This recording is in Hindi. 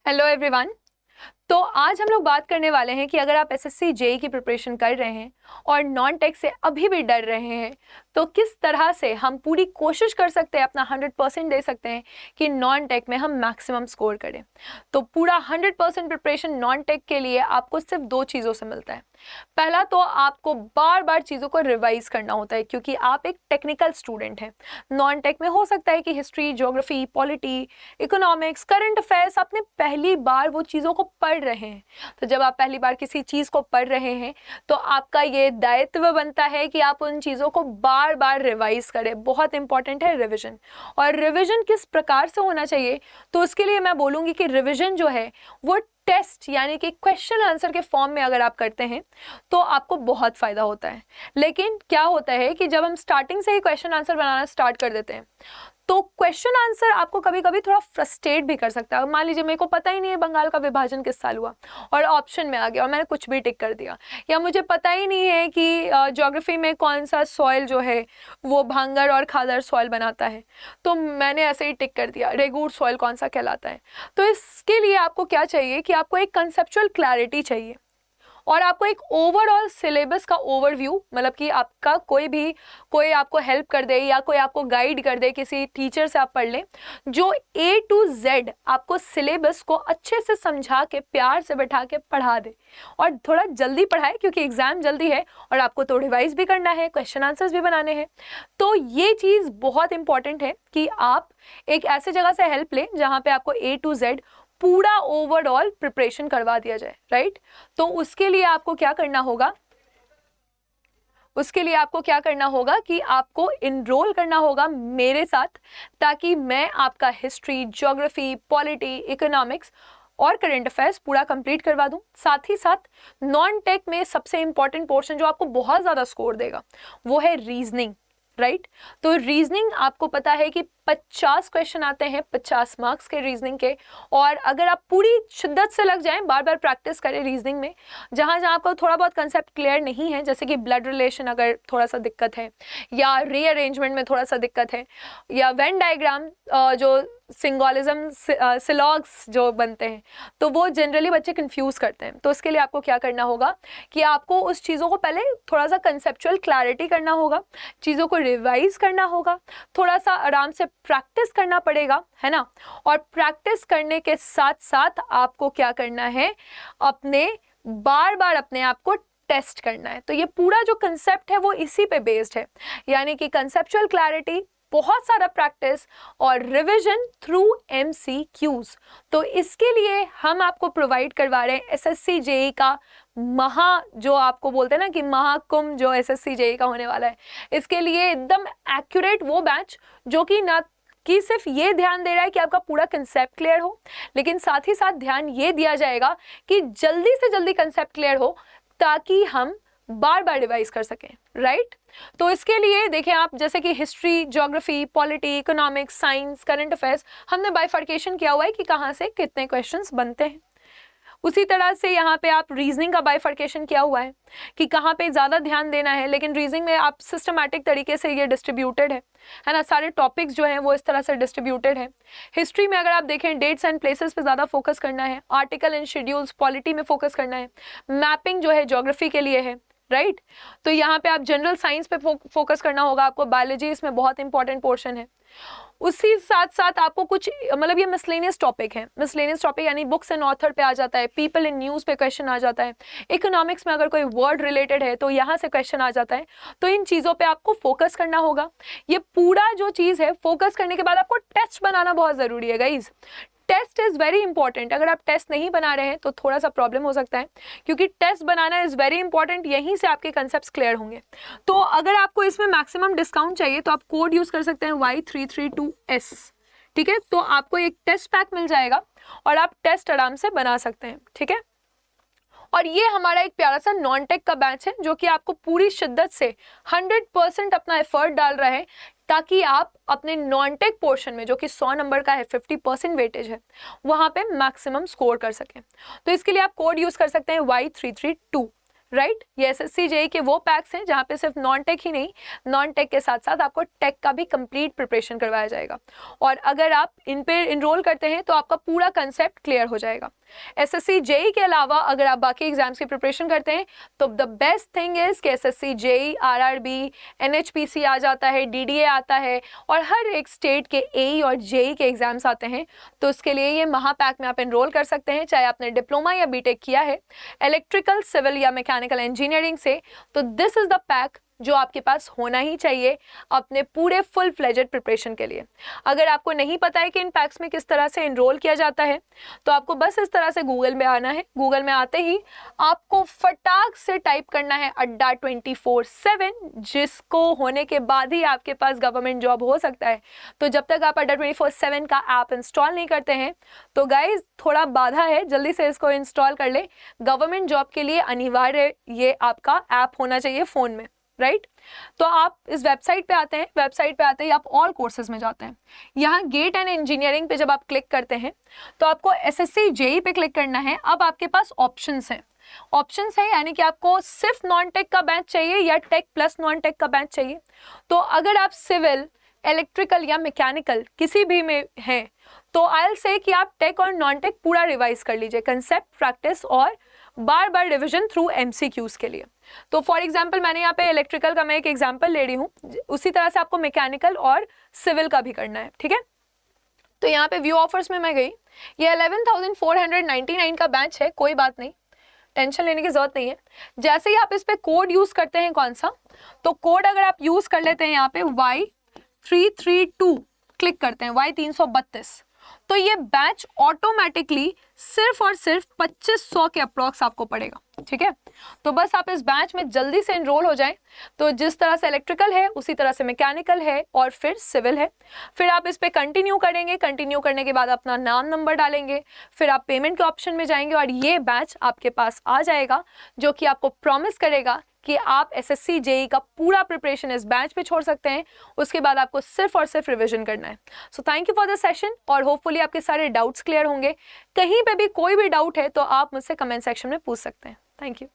Hello everyone. तो आज हम लोग बात करने वाले हैं कि अगर आप एसएससी जेई की प्रिपरेशन कर रहे हैं और नॉन टेक से अभी भी डर रहे हैं तो किस तरह से हम पूरी कोशिश कर सकते हैं, अपना 100% दे सकते हैं कि नॉन टेक में हम मैक्सिमम स्कोर करें। तो पूरा 100% प्रिपरेशन नॉन टेक के लिए आपको सिर्फ दो चीज़ों से मिलता है। पहला तो आपको बार बार चीज़ों को रिवाइज करना होता है क्योंकि आप एक टेक्निकल स्टूडेंट हैं। नॉन टेक में हो सकता है कि history, geography, polity, economics, current affairs आपने पहली बार वो चीज़ों को पढ़ रहे हैं। तो जब आप पहली बार किसी चीज़ को पढ़ रहे हैं तो आपका ये दायित्व बनता है कि आप उन चीज़ों को बार बार रिवाइज करें। बहुत इंपॉर्टेंट है रिविजन। और रिविजन किस प्रकार से होना चाहिए, तो उसके लिए मैं बोलूँगी कि रिविजन जो है वो टेस्ट यानी कि क्वेश्चन आंसर के फॉर्म में अगर आप करते हैं तो आपको बहुत फ़ायदा होता है। लेकिन क्या होता है कि जब हम स्टार्टिंग से ही क्वेश्चन आंसर बनाना स्टार्ट कर देते हैं तो क्वेश्चन आंसर आपको कभी कभी थोड़ा फ्रस्ट्रेट भी कर सकता है। मान लीजिए मेरे को पता ही नहीं है बंगाल का विभाजन किस साल हुआ और ऑप्शन में आ गया और मैंने कुछ भी टिक कर दिया, या मुझे पता ही नहीं है कि ज्योग्राफी में कौन सा सॉइल जो है वो भांगर और खादर सॉइल बनाता है, तो मैंने ऐसे ही टिक कर दिया रेगूर सॉइल कौन सा कहलाता है। तो इसके लिए आपको क्या चाहिए कि आपको एक कंसेप्चुअल क्लैरिटी चाहिए और आपको एक ओवरऑल सिलेबस का ओवरव्यू, मतलब कि आपका कोई आपको हेल्प कर दे या कोई आपको गाइड कर दे, किसी टीचर से आप पढ़ लें जो A to Z आपको सिलेबस को अच्छे से समझा के प्यार से बैठा के पढ़ा दे और थोड़ा जल्दी पढ़ाए क्योंकि एग्जाम जल्दी है और आपको तो रिवाइज भी करना है, क्वेश्चन आंसर्स भी बनाने हैं। तो ये चीज़ बहुत इंपॉर्टेंट है कि आप एक ऐसे जगह से हेल्प लें जहाँ पे आपको A to Z पूरा ओवरऑल प्रिपरेशन करवा दिया जाए, राइट। तो उसके लिए आपको क्या करना होगा कि आपको इनरोल करना होगा मेरे साथ, ताकि मैं आपका हिस्ट्री, ज्योग्राफी, पॉलिटी, इकोनॉमिक्स और करंट अफेयर्स पूरा कंप्लीट करवा दूं। साथ ही साथ नॉन टेक में सबसे इंपॉर्टेंट पोर्शन जो आपको बहुत ज़्यादा स्कोर देगा वो है रीजनिंग, राइट। तो रीजनिंग आपको पता है कि 50 क्वेश्चन आते हैं 50 मार्क्स के रीजनिंग के, और अगर आप पूरी शिद्दत से लग जाएं, बार बार प्रैक्टिस करें रीजनिंग में, जहां जहां आपको थोड़ा बहुत कंसेप्ट क्लियर नहीं है, जैसे कि ब्लड रिलेशन अगर थोड़ा सा दिक्कत है या रीअरेंजमेंट में थोड़ा सा दिक्कत है या वेन डायग्राम जो सिंगोलिज्म सिलॉग्स जो बनते हैं तो वो जनरली बच्चे कंफ्यूज करते हैं। तो उसके लिए आपको क्या करना होगा कि आपको उस चीज़ों को पहले थोड़ा सा कंसेप्चुअल क्लैरिटी करना होगा, चीज़ों को रिवाइज करना होगा, थोड़ा सा आराम से प्रैक्टिस करना पड़ेगा, है ना। और प्रैक्टिस करने के साथ साथ आपको क्या करना है, बार बार अपने आप को टेस्ट करना है। तो ये पूरा जो कंसेप्ट है वो इसी पे बेस्ड है, यानी कि कंसेप्चुअल क्लैरिटी, बहुत सारा प्रैक्टिस और रिवीजन थ्रू MCQs। तो इसके लिए हम आपको प्रोवाइड करवा रहे हैं SSC JEE का जो आपको बोलते हैं ना कि महाकुंभ जो SSC JEE का होने वाला है, इसके लिए एकदम एक्यूरेट वो बैच जो कि ना कि सिर्फ ये ध्यान दे रहा है कि आपका पूरा कंसेप्ट क्लियर हो, लेकिन साथ ही साथ ध्यान ये दिया जाएगा कि जल्दी से जल्दी कंसेप्ट क्लियर हो ताकि हम बार बार रिवाइज कर सकें, राइट। तो इसके लिए देखें आप, जैसे कि history, geography, polity, economics, science, current affairs, हमने बाइफर्केशन किया हुआ है कि कहाँ से कितने क्वेश्चंस बनते हैं। उसी तरह से यहाँ पे आप रीजनिंग का बाइफर्केशन किया हुआ है कि कहाँ पे ज़्यादा ध्यान देना है, लेकिन रीजनिंग में आप सिस्टमैटिक तरीके से ये डिस्ट्रीब्यूटेड है ना, सारे टॉपिक्स जो हैं वो इस तरह से डिस्ट्रीब्यूटेड है। हिस्ट्री में अगर आप देखें डेट्स एंड प्लेसेस पे ज़्यादा फोकस करना है, आर्टिकल एंड शेड्यूल्स, पॉलिटी में फोकस करना है, मैपिंग जो है ज्योग्राफी के लिए है, राइट। तो यहाँ पे आप जनरल साइंस पे फोकस करना होगा आपको, बायोलॉजी इसमें बहुत इंपॉर्टेंट पोर्शन है। उसी साथ साथ आपको कुछ मतलब ये मिसलेनियस टॉपिक है, मिसलेनियस टॉपिक यानी बुक्स एंड ऑथर पे आ जाता है, पीपल इन न्यूज़ पे क्वेश्चन आ जाता है, इकोनॉमिक्स में अगर कोई वर्ड रिलेटेड है तो यहाँ से क्वेश्चन आ जाता है। तो इन चीज़ों पे आपको फोकस करना होगा। ये पूरा जो चीज़ है, फोकस करने के बाद आपको टेस्ट बनाना बहुत ज़रूरी है guys. Taste is very important. अगर आप टेस्ट नहीं बना रहे हैं तो थोड़ा सा प्रॉब्लम हो सकता है, क्योंकि टेस्ट बनाना इज़ वेरी इंपॉर्टेंट, यहीं से आपके कंसेप्ट्स क्लियर होंगे। तो अगर आपको इसमें मैक्सिमम डिस्काउंट चाहिए तो आप कोड यूज़ कर सकते हैं Y332S, ठीक है। तो आपको एक टेस्ट पैक मिल जाएगा और आप टेस्ट आराम से बना सकते हैं, ठीक है। और ये हमारा एक प्यारा सा नॉन टेक का बैच है जो कि आपको पूरी शिद्दत से 100% अपना एफर्ट डाल रहा है ताकि आप अपने नॉन टेक पोर्शन में जो कि 100 नंबर का है, 50% वेटेज है, वहाँ पे मैक्सिमम स्कोर कर सकें। तो इसके लिए आप कोड यूज़ कर सकते हैं Y332, राइट। ये एसएससी जेई के वो पैक्स हैं जहाँ पे सिर्फ नॉन टेक ही नहीं, नॉन टेक के साथ साथ आपको टेक का भी कंप्लीट प्रिपरेशन करवाया जाएगा। और अगर आप इन पे इनरोल करते हैं तो आपका पूरा कंसेप्ट क्लियर हो जाएगा। एसएससी जेई के अलावा अगर आप बाकी एग्जाम्स की प्रिपरेशन करते हैं तो द बेस्ट थिंग इज कि एसएससी जेई, आरआरबी, एनएचपीसी आ जाता है, डीडीए आता है, और हर एक स्टेट के एई और जेई के एग्जाम्स आते हैं। तो उसके लिए ये महापैक में आप एनरोल कर सकते हैं, चाहे आपने डिप्लोमा या बीटेक किया है इलेक्ट्रिकल, सिविल या मैकेनिकल इंजीनियरिंग से। तो दिस इज द पैक जो आपके पास होना ही चाहिए अपने पूरे फुल फ्लेजेड प्रिपरेशन के लिए। अगर आपको नहीं पता है कि इन पैक्स में किस तरह से एनरोल किया जाता है तो आपको बस इस तरह से गूगल में आना है। गूगल में आते ही आपको फटाक से टाइप करना है अड्डा 24/7, जिसको होने के बाद ही आपके पास गवर्नमेंट जॉब हो सकता है। तो जब तक आप अड्डा 24/7 का ऐप इंस्टॉल नहीं करते हैं तो गाइज थोड़ा बाधा है, जल्दी से इसको इंस्टॉल कर ले। गवर्नमेंट जॉब के लिए अनिवार्य ये आपका ऐप होना चाहिए फ़ोन में, राइट। तो आप इस वेबसाइट पे आते हैं, वेबसाइट पे आते ही आप ऑल कोर्सेज में जाते हैं। यहाँ गेट एंड इंजीनियरिंग पे जब आप क्लिक करते हैं तो आपको एसएससी जेई पे क्लिक करना है। अब आपके पास ऑप्शंस हैं, ऑप्शंस है यानी कि आपको सिर्फ नॉन टेक का बैच चाहिए या टेक प्लस नॉन टेक का बैच चाहिए। तो अगर आप सिविल, इलेक्ट्रिकल या मैकेनिकल किसी भी में हैं तो आई विल से कि आप टेक और नॉन टेक पूरा रिवाइज कर लीजिए, कंसेप्ट, प्रैक्टिस और बार बार रिविजन थ्रू एमसीक्यूज के लिए। तो फॉर एग्जांपल मैंने यहाँ पे इलेक्ट्रिकल का मैं एक एग्जांपल ले रही हूँ, उसी तरह से आपको मैकेनिकल और सिविल का भी करना है, ठीक है। तो यहाँ पे व्यू ऑफर्स में मैं गई, ये 11,499 का बैच है, कोई बात नहीं, टेंशन लेने की जरूरत नहीं है। जैसे ही आप इस पे कोड यूज करते हैं कौन सा, तो कोड अगर आप यूज कर लेते हैं यहाँ पे Y332 क्लिक करते हैं, Y332, तो ये बैच ऑटोमेटिकली सिर्फ और सिर्फ 2500 के अप्रॉक्स आपको पड़ेगा, ठीक है। तो बस आप इस बैच में जल्दी से एनरोल हो जाएं। तो जिस तरह से इलेक्ट्रिकल है उसी तरह से मैकेनिकल है और फिर सिविल है। फिर आप इस पे कंटिन्यू करेंगे, कंटिन्यू करने के बाद अपना नाम नंबर डालेंगे, फिर आप पेमेंट के ऑप्शन में जाएंगे और ये बैच आपके पास आ जाएगा जो कि आपको प्रॉमिस करेगा कि आप एसएससी जेई का पूरा प्रिपरेशन इस बैच पे छोड़ सकते हैं। उसके बाद आपको सिर्फ और सिर्फ रिवीजन करना है। So thank you for this session और होपफुली आपके सारे डाउट्स क्लियर होंगे। कहीं पे भी कोई भी डाउट है तो आप मुझसे कमेंट सेक्शन में पूछ सकते हैं। Thank you.